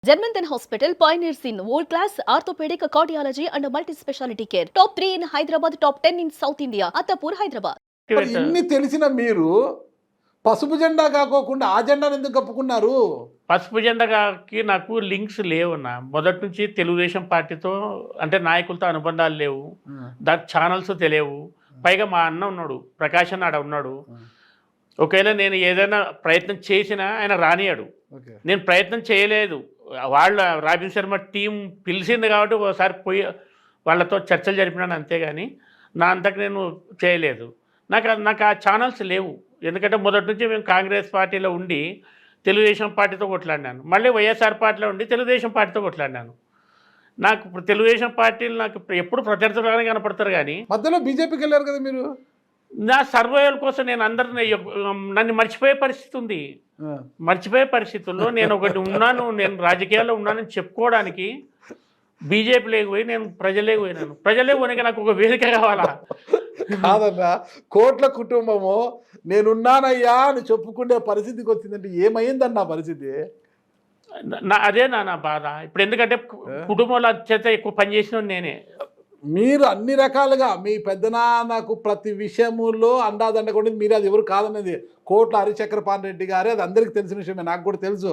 Germanton Hospital pioneers in world-class orthopedic cardiology and multi-specialty care. Top 3 in Hyderabad, top 10 in South India. Attapur, Hyderabad. మరి ఇన్ని తెలిసిన మీరు పసుపు జెండా కాకోకుండా ఆ జెండాను ఎందుకు కప్పుకున్నారు? పసుపు జెండాకి నాకు లింక్స్ లేవున్నా మొదటి నుంచి తెలుగుదేశం పార్టీతో అంటే నాయకులతో అనుబంధాలు లేవు, దాని ఛానల్స్ తెలియవు. పైగా మా అన్న ఉన్నాడు, ప్రకాష్ అన్న ఆడ ఉన్నాడు. ఒకవేళ నేను ఏదైనా ప్రయత్నం చేసినా ఆయన రానియాడు. నేను ప్రయత్నం చేయలేదు. వాళ్ళ రాబిన్ శర్మ టీం పిలిచింది కాబట్టి ఒకసారి పోయి వాళ్ళతో చర్చలు జరిపినాను, అంతేగాని నా అంతకు నేను చేయలేదు. నాకు ఆ ఛానల్స్ లేవు. ఎందుకంటే మొదటి నుంచి మేము కాంగ్రెస్ పార్టీలో ఉండి తెలుగుదేశం పార్టీతో కొట్లాడినాను, మళ్ళీ వైఎస్ఆర్ పార్టీలో ఉండి తెలుగుదేశం పార్టీతో కొట్లాడినాను. నాకు తెలుగుదేశం పార్టీలు నాకు ఎప్పుడు ప్రత్యర్థులుగానే కనపడతారు, కానీ మధ్యలో బీజేపీకి వెళ్ళారు కదా మీరు. నా సర్వైవల్ కోసం నేను అందరిని నన్ను మర్చిపోయే పరిస్థితి ఉంది. మర్చిపోయే పరిస్థితుల్లో నేను ఒకటి ఉన్నాను, నేను రాజకీయాల్లో ఉన్నానని చెప్పుకోవడానికి బీజేపీ లేకపోయి నేను ప్రజలే పోయినాను. ప్రజలే పోయినాక నాకు ఒక వేదిక కావాలా? కాదన్నా, కోట్ల కుటుంబము నేనున్నానయ్యా అని చెప్పుకునే పరిస్థితికి వచ్చిందంటే ఏమైందన్న పరిస్థితి? అదే నా బాధ ఇప్పుడు. ఎందుకంటే కుటుంబంలో అత్యంత ఎక్కువ పనిచేసిన నేనే. మీరు అన్ని రకాలుగా మీ పెద్దనాన్నకు ప్రతి విషయములో అండాదండకుండా మీరు, అది ఎవరు కాదన్నది కోట్ల హరిచక్రపాణి రెడ్డి గారే, అది అందరికీ తెలిసిన విషయమే, నాకు కూడా తెలుసు.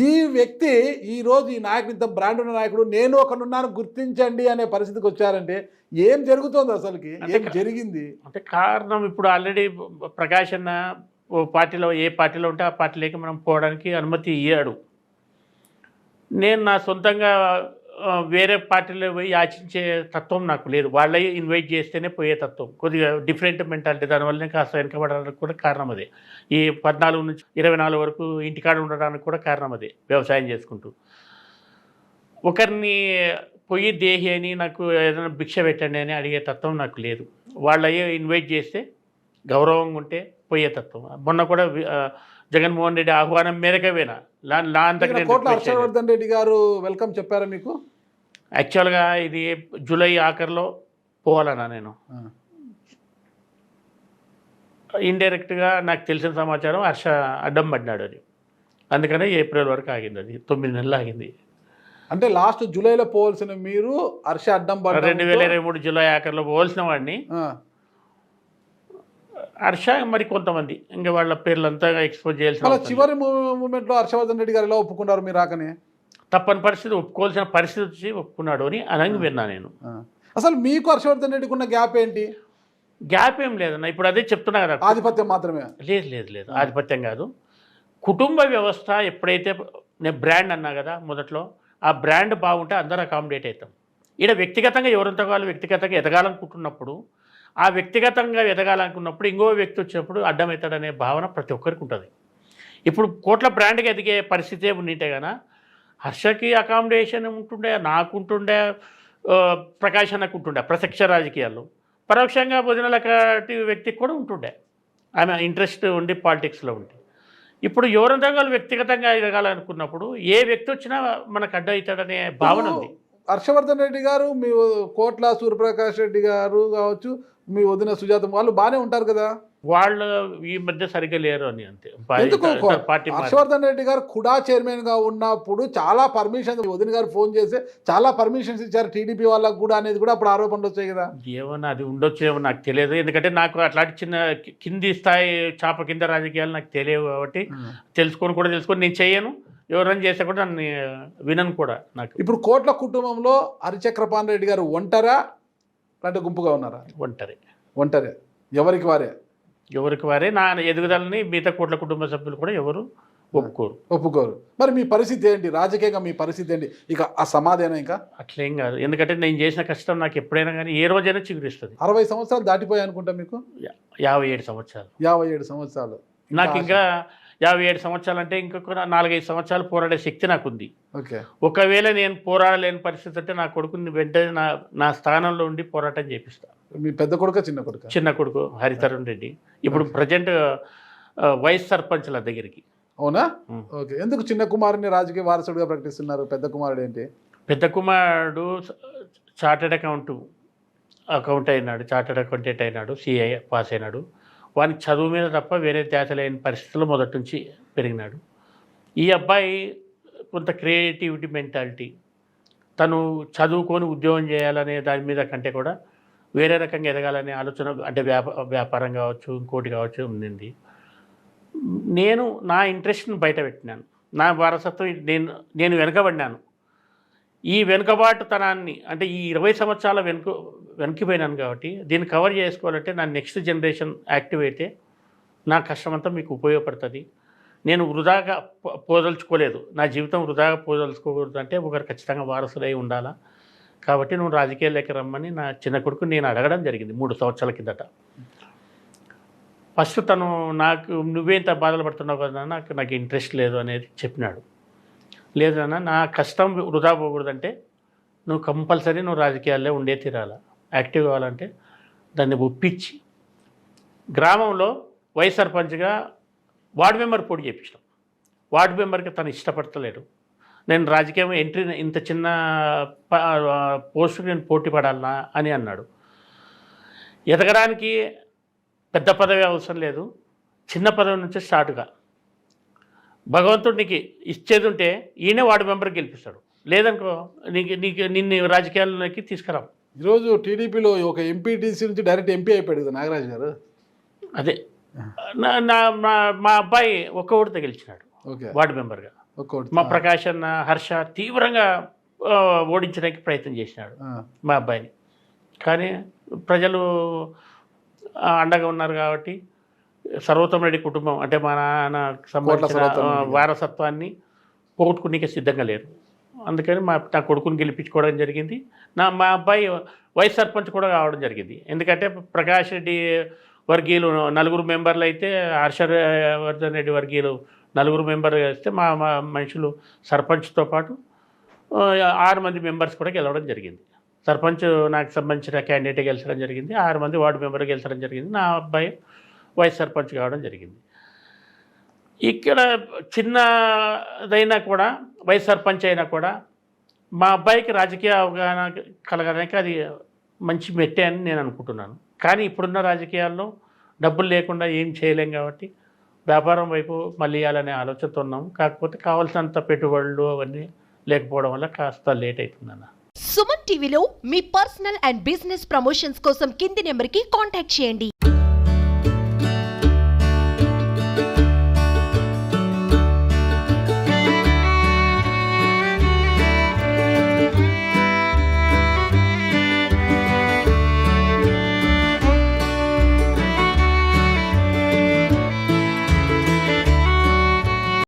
ఈ వ్యక్తి ఈరోజు ఈ నాయకుడు, ఇంత బ్రాండ్ ఉన్న నాయకుడు, నేను ఒకనున్నాను గుర్తించండి అనే పరిస్థితికి వచ్చారంటే ఏం జరుగుతుంది అసలుకి? ఏం జరిగింది అంటే కారణం ఇప్పుడు ఆల్రెడీ ప్రకాష్ అన్న ఓ పార్టీలో, ఏ పార్టీలో ఉంటే ఆ పార్టీలోకి మనం పోవడానికి అనుమతి ఇయ్యాడు. నేను నా సొంతంగా వేరే పార్టీలో పోయి యాచించే తత్వం నాకు లేదు. వాళ్ళే ఇన్వైట్ చేస్తేనే పోయే తత్వం, కొద్దిగా డిఫరెంట్ మెంటాలిటీ. దానివల్లనే కాస్త వెనకబడడానికి కూడా కారణం అదే. ఈ 14 నుంచి 24 వరకు ఇంటికాడ ఉండడానికి కూడా కారణం అదే, వ్యవసాయం చేసుకుంటూ. ఒకరిని పొయ్యి దేహి అని, నాకు ఏదైనా భిక్ష పెట్టండి అని అడిగే తత్వం నాకు లేదు. వాళ్ళే ఇన్వైట్ చేస్తే గౌరవంగా ఉంటే పోయే తత్వం. మొన్న కూడా జగన్మోహన్ రెడ్డి ఆహ్వానం మేరకే పోయినా. కోట్ల హర్షవర్ధన్ రెడ్డి గారు వెల్కమ్ చెప్పారా మీకు? యాక్చువల్గా ఇది జూలై ఆఖరిలో పోవాలన్నా నేను. ఇండైరెక్ట్గా నాకు తెలిసిన సమాచారం హర్ష అడ్డం పడినాడు అని, అందుకనే ఏప్రిల్ వరకు ఆగింది. అది 9 నెలలు ఆగింది. అంటే లాస్ట్ జూలైలో పోవాల్సిన మీరు హర్ష అడ్డం పడ్డ 2023 జూలై ఆఖరిలో పోవాల్సిన వాడిని హర్ష మరి కొంతమంది ఇంకా వాళ్ళ పేర్లంతా ఎక్స్పోజ్ చేయాల్సిన చివరి మూమెంట్లో హర్షవర్ధన్ రెడ్డి గారు ఎలా ఒప్పుకున్నారు మీరు రాకని? తప్పని పరిస్థితి, ఒప్పుకోవాల్సిన పరిస్థితి వచ్చి ఒప్పుకున్నాడు అని అనగా విన్నా నేను. అసలు మీకు హర్షవర్ధన్ రెడ్డికి ఉన్న గ్యాప్ ఏంటి? గ్యాప్ ఏం లేదన్న, ఇప్పుడు అదే చెప్తున్నా కదా, ఆధిపత్యం మాత్రమే. లేదు ఆధిపత్యం కాదు. కుటుంబ వ్యవస్థ ఎప్పుడైతే, నేను బ్రాండ్ అన్నా కదా మొదట్లో, ఆ బ్రాండ్ బాగుంటే అందరూ అకామిడేట్ అవుతాం. ఇక్కడ వ్యక్తిగతంగా ఎవరంతా వాళ్ళు వ్యక్తిగతంగా ఎదగాలనుకుంటున్నప్పుడు, ఆ వ్యక్తిగతంగా ఎదగాలనుకున్నప్పుడు ఇంకో వ్యక్తి వచ్చినప్పుడు అడ్డమవుతాడనే భావన ప్రతి ఒక్కరికి ఉంటుంది. ఇప్పుడు కోట్ల బ్రాండ్కి ఎదిగే పరిస్థితే ఉంటే కదా హర్షకి అకామిడేషన్ ఉంటుండే, నాకుంటుండే, ప్రకాష్ అన్నకు ఉంటుండే ప్రత్యక్ష రాజకీయాల్లో. పరోక్షంగా భోజనాల వ్యక్తికి కూడా ఉంటుండే, ఆమె ఇంట్రెస్ట్ ఉండి పాలిటిక్స్లో ఉండి. ఇప్పుడు ఎవరంతా వాళ్ళు వ్యక్తిగతంగా ఎదగాలనుకున్నప్పుడు ఏ వ్యక్తి వచ్చినా మనకు అడ్డు అవుతాడనే భావన ఉంది. హర్షవర్ధన్ రెడ్డి గారు, మీ కోట్ల సూర్యప్రకాష్ రెడ్డి గారు కావచ్చు, మీ వదిన సుజాత, వాళ్ళు బాగానే ఉంటారు కదా. వాళ్ళు ఈ మధ్య సరిగ్గా లేరు అని అంతే. హర్షవర్ధన్ రెడ్డి గారు కుడా చైర్మన్ గా ఉన్నప్పుడు చాలా పర్మిషన్స్, వదిన గారు ఫోన్ చేసి చాలా పర్మిషన్స్ ఇచ్చారు టీడీపీ వాళ్ళకు కూడా, అనేది కూడా అప్పుడు ఆరోపణలు వచ్చాయి కదా. ఏమన్నా అది ఉండొచ్చు ఏమో నాకు తెలియదు. ఎందుకంటే నాకు అట్లాంటి చిన్న కింది స్థాయి చాప కింద రాజకీయాలు నాకు తెలియవు కాబట్టి తెలుసుకొని నేను చేయను. ఎవరైనా చేస్తే కూడా నన్ను వినను కూడా. నాకు ఇప్పుడు కోట్ల కుటుంబంలో హరిచక్రపాణి రెడ్డి గారు ఒంటరా అంటే గుంపుగా ఉన్నారా? ఒంటరే, ఎవరికి వారే. నా ఎదుగుదలని మిగతా కోట్ల కుటుంబ సభ్యులు కూడా ఎవరు ఒప్పుకోరు. మరి మీ పరిస్థితి ఏంటి? రాజకీయంగా మీ పరిస్థితి ఏంటి? ఇక ఆ సమాధేనా? ఇంకా అట్లేం కాదు, ఎందుకంటే నేను చేసిన కష్టం నాకు ఎప్పుడైనా కానీ ఏ రోజైనా చిగురిస్తుంది. 60 సంవత్సరాలు దాటిపోయాయి అనుకుంటా మీకు. 57 సంవత్సరాలు నాకు ఇంకా 57 సంవత్సరాలు అంటే ఇంకొక 4-5 సంవత్సరాలు పోరాడే శక్తి నాకుంది. ఒకవేళ నేను పోరాడలేని పరిస్థితి అంటే నా కొడుకుని వెంటనే నా స్థానంలో ఉండి పోరాటం చేపిస్తా. మీ పెద్ద కొడుకు చిన్న కొడుకు హరితరుణ్ రెడ్డి ఇప్పుడు ప్రజెంట్ వైస్ సర్పంచ్ల దగ్గరికి. అవునా? ఓకే. ఎందుకు చిన్న కుమారుని రాజకీయ వారసుడిగా ప్రకటిస్తున్నారు? పెద్ద కుమారుడు ఏంటి? పెద్ద కుమారుడు చార్టెడ్ అకౌంట్ అయినాడు, చార్టెడ్ అకౌంటెంట్ అయినాడు, సిఐ పాస్ అయినాడు. వానికి చదువు మీద తప్ప వేరే ధ్యాస లేని పరిస్థితుల్లో మొదటి నుంచి పెరిగినాడు. ఈ అబ్బాయి కొంత క్రియేటివిటీ మెంటాలిటీ, తను చదువుకొని ఉద్యోగం చేయాలనే దాని మీద కంటే కూడా వేరే రకంగా ఎదగాలనే ఆలోచన, అంటే వ్యాపారం కావచ్చు, ఇంకోటి కావచ్చు ఉండింది. నేను నా ఇంట్రెస్ట్ని బయట పెట్టినాను. నా వారసత్వం నేను వెనుకబడినాను. ఈ వెనుకబాటుతనాన్ని, అంటే ఈ 20 సంవత్సరాల వెనక్కిపోయినాను కాబట్టి దీన్ని కవర్ చేసుకోవాలంటే నా నెక్స్ట్ జనరేషన్ యాక్టివ్ అయితే నా కష్టమంతా మీకు ఉపయోగపడుతుంది. నేను వృధాగా పోదలుచుకోలేదు. నా జీవితం వృధాగా పోదలుచుకోకూడదు అంటే ఒకరు ఖచ్చితంగా వారసులై ఉండాలా. కాబట్టి నువ్వు రాజకీయాల్లోకి రమ్మని నా చిన్న కొడుకు నేను అడగడం జరిగింది 3 సంవత్సరాల కిందట. ఫస్ట్ తను నాకు నువ్వేంత బాధలు పడుతున్నావు కదా, నాకు ఇంట్రెస్ట్ లేదు అనేది చెప్పినాడు. లేదన్నా నా కష్టం వృధా పోకూడదంటే నువ్వు కంపల్సరీ నువ్వు రాజకీయాల్లో ఉండే తీరాల, యాక్టివ్ కావాలంటే దాన్ని ఒప్పించి గ్రామంలో వైస్ సర్పంచ్గా వార్డు మెంబర్ పోటీ చేయించినాం. వార్డు మెంబర్కి తను ఇష్టపడతలేడు. నేను రాజకీయం ఎంట్రీ ఇంత చిన్న పోస్టుకి నేను పోటీ పడాలనా అని అన్నాడు. ఎదగడానికి పెద్ద పదవి అవసరం లేదు, చిన్న పదవి నుంచే స్టార్ట్గా భగవంతుడు నీకు ఇచ్చేది ఉంటే ఈయనే వార్డు మెంబర్కి గెలిపిస్తాడు, లేదనుకో నిన్ను రాజకీయాల్లోకి తీసుకురావు. ఈరోజు టీడీపీలో ఒక ఎంపీటీసీ నుంచి డైరెక్ట్ ఎంపీ అయిపోయాడు కదా నాగరాజు గారు. అదే మా అబ్బాయి ఒక్క ఓటుతో గెలిచినాడు వార్డు మెంబర్గా. మా ప్రకాష్ అన్న, హర్ష తీవ్రంగా ఓడించడానికి ప్రయత్నం చేసినాడు మా అబ్బాయిని. కానీ ప్రజలు అండగా ఉన్నారు కాబట్టి సర్వోత్తమ రెడ్డి కుటుంబం, అంటే మా నాన్నకు సంబంధించిన వారసత్వాన్ని పోగొట్టుకునే సిద్ధంగా లేరు. అందుకని నా కొడుకుని గెలిపించుకోవడం జరిగింది. మా అబ్బాయి వైస్ సర్పంచ్ కూడా కావడం జరిగింది. ఎందుకంటే ప్రకాష్ రెడ్డి వర్గీయులు 4 మెంబర్లు అయితే, హర్షవర్ధన్ రెడ్డి వర్గీయులు 4 మెంబర్లు వేస్తే మా మనుషులు సర్పంచ్తో పాటు 6 మంది మెంబర్స్ కూడా గెలవడం జరిగింది. సర్పంచ్ నాకు సంబంధించిన క్యాండిడేట్ గెలిచడం జరిగింది, 6 మంది వార్డు మెంబర్ గెలిచడం జరిగింది. నా అబ్బాయి వైస్ సర్పంచ్ కావడం జరిగింది. ఇక్కడ చిన్నదైనా కూడా వైస్ సర్పంచ్ అయినా కూడా మా అబ్బాయికి రాజకీయ అవగాహన కలగడానికి అది మంచి మెట్టే అని నేను అనుకుంటున్నాను. కానీ ఇప్పుడున్న రాజకీయాల్లో డబ్బులు లేకుండా ఏం చేయలేం కాబట్టి వ్యాపారం వైపు మళ్ళీ ఇవ్వాలనే ఆలోచనతో ఉన్నాం. కాకపోతే కావాల్సినంత పెట్టుబడులు అవన్నీ లేకపోవడం వల్ల కాస్త లేట్ అవుతుందన్న. సుమన్ టీవీలో మీ పర్సనల్ అండ్ బిజినెస్ ప్రమోషన్స్ కోసం కింది నెంబర్కి కాంటాక్ట్ చేయండి.